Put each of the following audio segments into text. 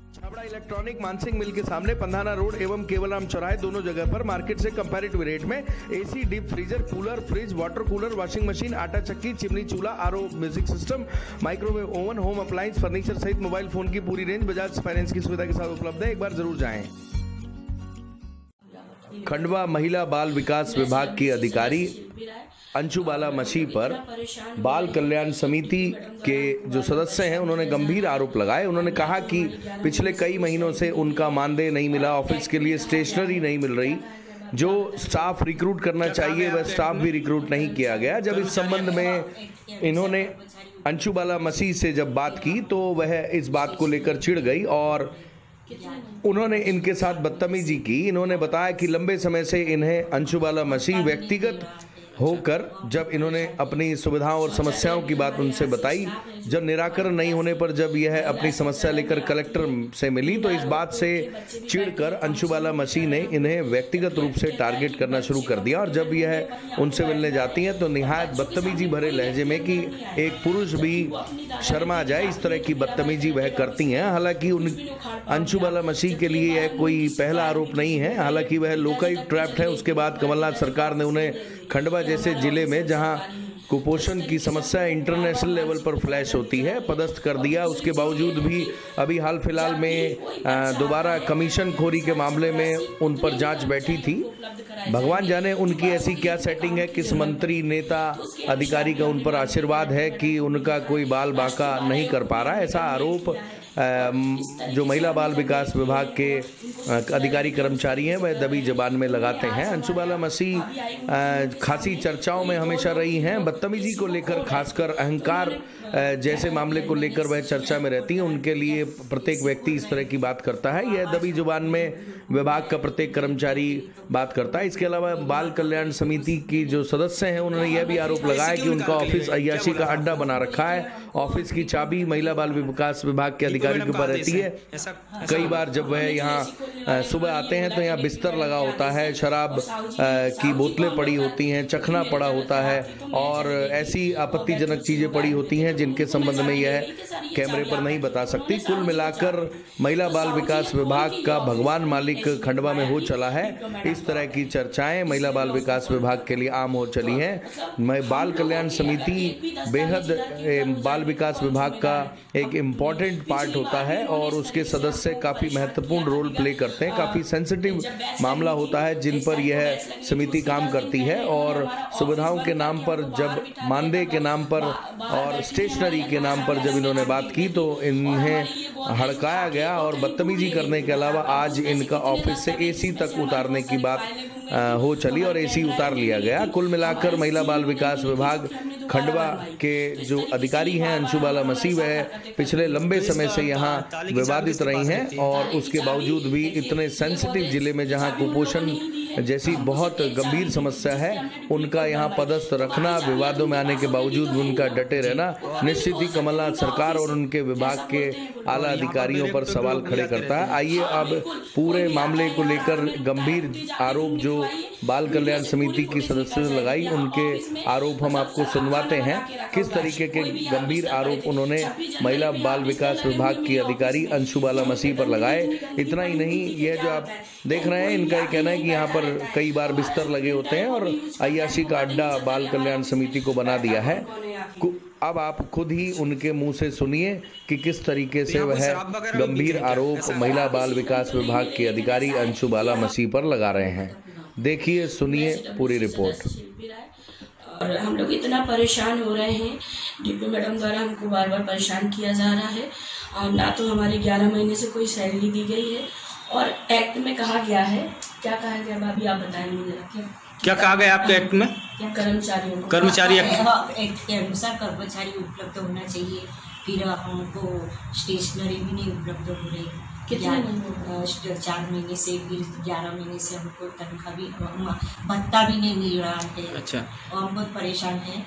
Chhabra electronic Mansingh मिल के सामने Pandhana road एवं केवलराम चौराहे दोनों जगह पर मार्केट से कंपैरेटिव रेट में AC, deep freezer, cooler, fridge, water cooler, washing machine, आटा चक्की, चिमनी चूल्हा, RO, music system, microwave oven, home appliance, furniture सहित मोबाइल फोन की पूरी रेंज बजाज फाइनेंस की सुविधा के साथ उपलब्ध है। एक बार जरूर जाएं। खंडवा महिला बाल विकास विभाग की अधिकारी अंशुबाला मसीह पर बाल कल्याण समिति के जो सदस्य हैं उन्होंने गंभीर आरोप लगाए। उन्होंने कहा कि पिछले कई महीनों से उनका मानदेय नहीं मिला, ऑफिस के लिए स्टेशनरी नहीं मिल रही, जो स्टाफ रिक्रूट करना चाहिए वह स्टाफ भी रिक्रूट नहीं किया गया। जब इस संबंध में इन्होंने अंशुबाला मसीह से जब बात की तो वह इस बात को लेकर चिढ़ गई और उन्होंने इनके साथ बदतमीजी की। इन्होंने बताया कि लंबे समय से इन्हें अंशुबाला मसीह व्यक्तिगत होकर जब इन्होंने अपनी सुविधाओं और समस्याओं की बात उनसे बताई, जब निराकरण नहीं होने पर जब यह अपनी समस्या लेकर कलेक्टर से मिली तो इस बात से चिढ़कर अंशुबाला मसीह ने इन्हें व्यक्तिगत रूप से टारगेट करना शुरू कर दिया। और जब यह उनसे मिलने जाती हैं तो निहायत बदतमीजी भरे लहजे में कि एक पुरुष भी शर्मा जाए इस तरह की बदतमीजी वह करती हैं। हालांकि अंशुबाला मसीह के लिए यह कोई पहला आरोप नहीं है, हालांकि वह लोकायुक्त ट्रैप्ड है। उसके बाद कमलनाथ सरकार ने उन्हें खंडवा जैसे जिले में जहां कुपोषण की समस्या इंटरनेशनल लेवल पर फ्लैश होती है पदस्थ कर दिया। उसके बावजूद भी अभी हाल फिलहाल में दोबारा कमीशन खोरी के मामले में उन पर जांच बैठी थी। भगवान जाने उनकी ऐसी क्या सेटिंग है, किस मंत्री, नेता, अधिकारी का उन पर आशीर्वाद है कि उनका कोई बाल बांका नहीं कर पा रहा है। ऐसा आरोप जो महिला बाल विकास विभाग के अधिकारी कर्मचारी हैं वह दबी जबान में लगाते हैं। अंशुबाला मसीह खासी चर्चाओं में हमेशा रही हैं। बदतमीजी को लेकर, खासकर अहंकार जैसे मामले को लेकर वह चर्चा में रहती हैं। उनके लिए प्रत्येक व्यक्ति इस तरह की बात करता है, यह दबी जुबान में विभाग का प्रत्येक कर्मचारी बात करता है। इसके अलावा बाल कल्याण समिति की जो सदस्य हैं उन्होंने यह भी आरोप लगाया कि उनका ऑफिस अय्याशी का अड्डा बना रखा है। ऑफिस की चाबी महिला बाल विकास विभाग के अधिकारी के ऊपर रहती है। कई बार जब वह यहाँ सुबह आते हैं तो यहाँ बिस्तर लगा होता है, शराब की बोतलें पड़ी होती हैं, चखना पड़ा होता है और ऐसी आपत्तिजनक चीजें पड़ी होती हैं जिनके संबंध में यह कैमरे पर नहीं बता सकती। कुल मिलाकर महिला बाल विकास विभाग का भगवान मालिक खंडवा में हो चला है। इस तरह की चर्चाएं महिला बाल विकास विभाग के लिए आम हो चली हैं। बाल कल्याण समिति बेहद बाल विकास विभाग का एक इम्पॉर्टेंट पार्ट होता है और उसके सदस्य काफ़ी महत्वपूर्ण रोल प्ले करते हैं। काफ़ी सेंसिटिव मामला होता है जिन पर यह समिति काम करती है और सुविधाओं के नाम पर, जब मानदेय के नाम पर और स्टेशनरी के नाम पर जब इन्होंने बात की तो इन्हें हड़काया गया और बदतमीजी करने के अलावा आज इनका ऑफिस से एसी तक उतारने की बात हो चली और एसी उतार लिया गया। कुल मिलाकर महिला बाल विकास विभाग खंडवा के जो अधिकारी हैं अंशुबाला मसीह वह पिछले लंबे समय से यहाँ विवादित रही हैं और उसके बावजूद भी इतने सेंसिटिव जिले में जहाँ कुपोषण जैसी बहुत गंभीर समस्या है उनका यहाँ पदस्थ रखना, विवादों में आने के बावजूद उनका डटे रहना निश्चित ही कमलनाथ सरकार और उनके विभाग के आला अधिकारियों पर सवाल खड़े करता है। आइए अब पूरे मामले को लेकर गंभीर आरोप जो बाल कल्याण समिति की सदस्यों ने लगाई उनके आरोप हम आपको सुनवाते हैं। किस तरीके के गंभीर आरोप उन्होंने महिला बाल विकास विभाग की अधिकारी अंशुबाला मसीह पर लगाए। इतना ही नहीं, यह जो आप देख रहे हैं इनका ये कहना है कि यहाँ पर कई बार बिस्तर लगे होते हैं और अय्याशी का अड्डा बाल कल्याण समिति को बना दिया है। अब आप खुद ही उनके मुंह से सुनिए कि किस तरीके से वह गंभीर आरोप महिला बाल विकास विभाग की अधिकारी अंशुबाला मसीह पर लगा रहे हैं। देखिए, सुनिए पूरी रिपोर्ट। और हम लोग इतना परेशान हो रहे हैं, डिप्टी मैडम द्वारा हमको बार बार परेशान किया जा रहा है और ना तो हमारे 11 महीने से कोई सैलरी दी गई है और एक्ट में कहा गया है, क्या कहा गया भाभी आप बताएंगे क्या कहा गया आपके एक्ट में? कर्मचारी एक्ट के अनुसार कर्मचारी उपलब्ध होना चाहिए। फिर हमको स्टेशनरी भी नहीं उपलब्ध हो रही, कितना 4 महीने से, फिर 11 महीने से हमको तनख्वाह भी, भत्ता भी नहीं मिल रहा है। अच्छा। और हम बहुत परेशान हैं।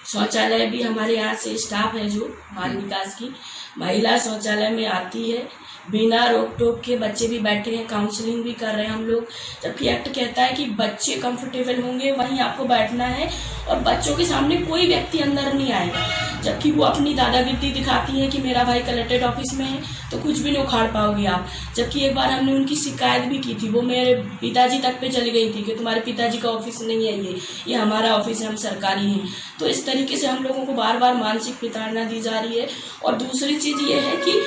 शौचालय भी हमारे यहाँ से स्टाफ है जो बाल विकास की महिला शौचालय में आती है, बिना रोक टोक के बच्चे भी बैठे हैं, काउंसलिंग भी कर रहे हैं हम लोग। जबकि एक्ट कहता है कि बच्चे कंफर्टेबल होंगे वहीं आपको बैठना है और बच्चों के सामने कोई व्यक्ति अंदर नहीं आएगा। जबकि वो अपनी दादागिरी दिखाती है कि मेरा भाई कलेक्ट्रेट ऑफिस में है तो कुछ भी नहीं उखाड़ पाओगे आप। जबकि एक बार हमने उनकी शिकायत भी की थी, वो मेरे पिताजी तक पे चली गई थी कि तुम्हारे पिताजी का ऑफिस नहीं है, ये हमारा ऑफिस है, हम सरकारी हैं। तो इस तरीके से हम लोगों को बार बार मानसिक प्रताड़ना दी जा रही है। और दूसरी चीज़ ये है कि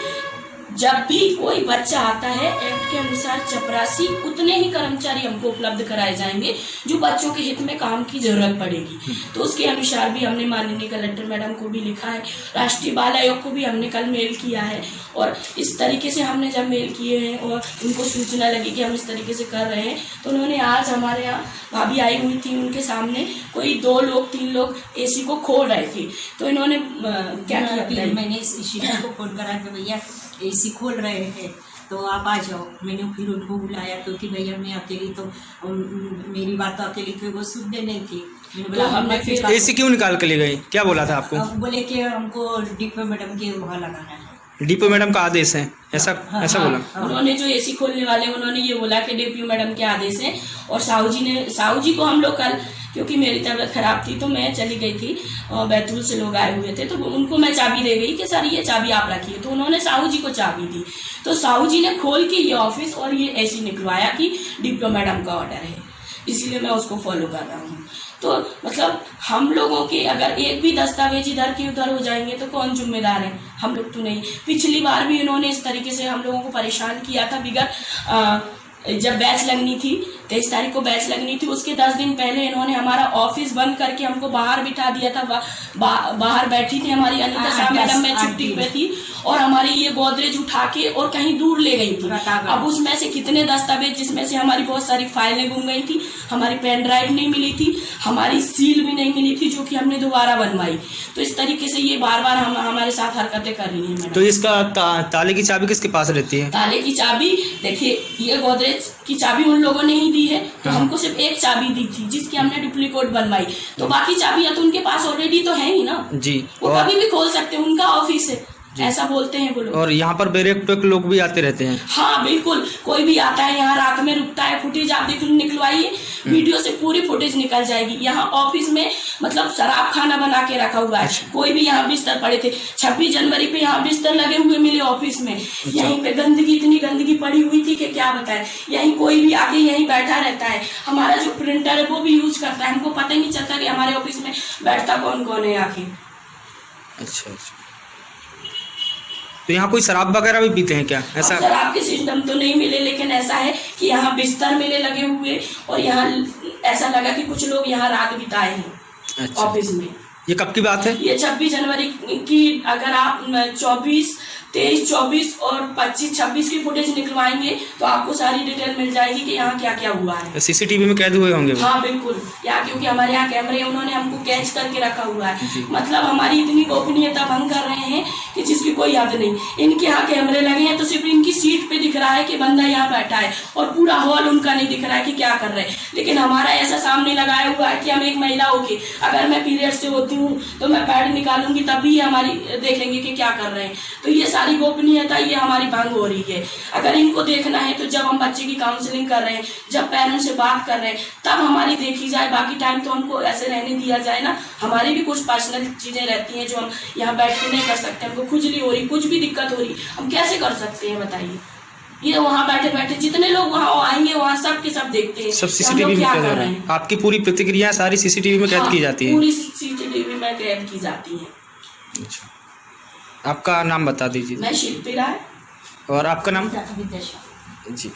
जब भी कोई बच्चा आता है एक्ट के अनुसार चपरासी उतने ही कर्मचारी हमको उपलब्ध कराए जाएंगे जो बच्चों के हित में काम की जरूरत पड़ेगी। तो उसके अनुसार भी हमने माननीय कलेक्टर मैडम को भी लिखा है, राष्ट्रीय बाल आयोग को भी हमने कल मेल किया है। और इस तरीके से हमने जब मेल किए हैं और उनको सूचना लगी कि हम इस तरीके से कर रहे हैं तो उन्होंने आज हमारे यहाँ भाभी आई हुई थी, उनके सामने कोई 2 लोग 3 लोग एसी को खोल रहे थे। तो इन्होंने क्या किया, मैंने इसी को फोन करा कि भैया एसी खोल रहे हैं तो आप आ जाओ। मैंने फिर उनको बुलाया तो कि भैया मैं अकेली, तो मेरी बात तो अकेली तो वो सुनते नहीं थी। तो हमने फिर एसी क्यों निकाल के ले गई, क्या बोला था आपको? बोले कि हमको डीपो मैडम के वहाँ लगाना है। डीपो मैडम का आदेश है, ऐसा ऐसा बोला? उन्होंने जो एसी खोलने वाले उन्होंने ये बोला कि डीपीओ मैडम के आदेश है। और साहू जी को हम लोग कल, क्योंकि मेरी तबीयत खराब थी तो मैं चली गई थी और बैतूल से लोग आए हुए थे तो उनको मैं चाबी दे गई कि सर ये चाबी आप रखिए। तो उन्होंने साहू जी को चाबी दी तो साहू जी ने खोल के ये ऑफिस और ये एसी निकलवाया कि डीपीओ मैडम का ऑर्डर है, इसीलिए मैं उसको फॉलो कर रहा हूँ। तो मतलब हम लोगों के अगर एक भी दस्तावेज इधर की उधर हो जाएंगे तो कौन जिम्मेदार है? हम लोग तो नहीं। पिछली बार भी इन्होंने इस तरीके से हम लोगों को परेशान किया था। बिगड़ जब बैच लगनी थी 23 तारीख को बैच लगनी थी, उसके 10 दिन पहले इन्होंने हमारा ऑफिस बंद करके हमको बाहर बिठा दिया था। बाहर बैठी थी हमारी अनिता साहब मैडम, मैं छुट्टी पे थी और हमारी ये गोदरेज उठा के और कहीं दूर ले गई थी। अब उसमें से कितने दस्तावेज, जिसमें से हमारी बहुत सारी फाइलें गुम गई थी, हमारी पेन ड्राइव नहीं मिली थी, हमारी सील भी नहीं मिली थी जो कि हमने दोबारा बनवाई। तो इस तरीके से ये बार बार हमारे साथ हरकतें कर रही है। तो इसका ताले की चाबी किसके पास रहती है? ताले की चाबी देखिए, ये गोदरेज की चाबी उन लोगों ने ही दी है तो हमको सिर्फ एक चाबी दी थी जिसकी हमने डुप्लीकेट बनवाई। तो बाकी चाबियां तो उनके पास ऑलरेडी तो है ही ना जी, वो कभी भी खोल सकते हैं, उनका ऑफिस है, ऐसा बोलते हैं वो लोग। और यहाँ पर बेरेक लोग भी आते रहते हैं? हाँ बिल्कुल, कोई भी आता है यहाँ रात में रुकता है। फुटेज आप निकलवाइए, वीडियो से पूरी फुटेज निकल जाएगी। यहाँ ऑफिस में मतलब शराब खाना बना के रखा हुआ है। कोई भी यहाँ बिस्तर पड़े थे 26 जनवरी पे यहाँ बिस्तर लगे हुए मिले ऑफिस में। यहीं पे गंदगी, इतनी गंदगी पड़ी हुई थी कि क्या बताएं। यहीं कोई भी आके यहीं बैठा रहता है। हमारा जो प्रिंटर है वो भी यूज करता है, हमको पता ही नहीं चलता कि हमारे ऑफिस में बैठता कौन कौन है आके। अच्छा, तो यहाँ कोई शराब वगैरह भी पीते हैं क्या? ऐसा शराब के सिस्टम तो नहीं मिले, लेकिन ऐसा है कि यहाँ बिस्तर मिले लगे हुए और यहाँ ऐसा लगा कि कुछ लोग यहाँ रात बिताए हैं। अच्छा। ऑफिस में। ये कब की बात है? ये 26 जनवरी की। अगर आप 24, 23, 24 और 25, 26 की फुटेज निकलवाएंगे तो आपको सारी डिटेल मिल जाएगी कि यहाँ क्या क्या हुआ है। सीसीटीवी में कैद हुए होंगे? हाँ बिल्कुल, यहाँ क्योंकि हमारे यहाँ कैमरे उन्होंने हमको कैच करके रखा हुआ है। मतलब हमारी इतनी गोपनीयता भंग कर रहे हैं कि जिसकी कोई याद नहीं। इनके यहाँ कैमरे लगे हैं तो सिर्फ इनकी सीट पे दिख रहा है कि बंदा यहाँ बैठा है और पूरा हॉल उनका नहीं दिख रहा है कि क्या कर रहे हैं। लेकिन हमारा ऐसा सामने लगाया हुआ है कि हम एक महिला होके अगर मैं पीरियड से होती हूँ तो मैं पैड निकालूंगी तभी हमारी देखेंगे कि क्या कर रहे हैं। तो ये सारी गोपनीयता ये हमारी भंग हो रही है। अगर इनको देखना है तो जब हम बच्चे की काउंसलिंग कर रहे हैं, जब पेरेंट्स से बात कर रहे हैं तब हमारी देखी जाए। बाकी टाइम तो हमको ऐसे रहने दिया जाए ना। हमारी भी कुछ पर्सनल चीजें रहती हैं जो हम यहाँ बैठ के नहीं कर सकते। हमको खुजली हो रही, कुछ भी दिक्कत हो रही, हम कैसे कर सकते हैं बताइए? ये वहाँ बैठे बैठे जितने लोग वहाँ आएंगे वहाँ सब के सब देखते हैं, सब सीसीटीवी में कैद है। आपकी पूरी प्रतिक्रिया सारी सीसीटीवी में कैद की जाती है? पूरी सीसीटीवी में कैद की जाती है। अच्छा, आपका नाम बता दीजिए। मैं शिल्पी राय। और आपका नाम? विद्या। जी।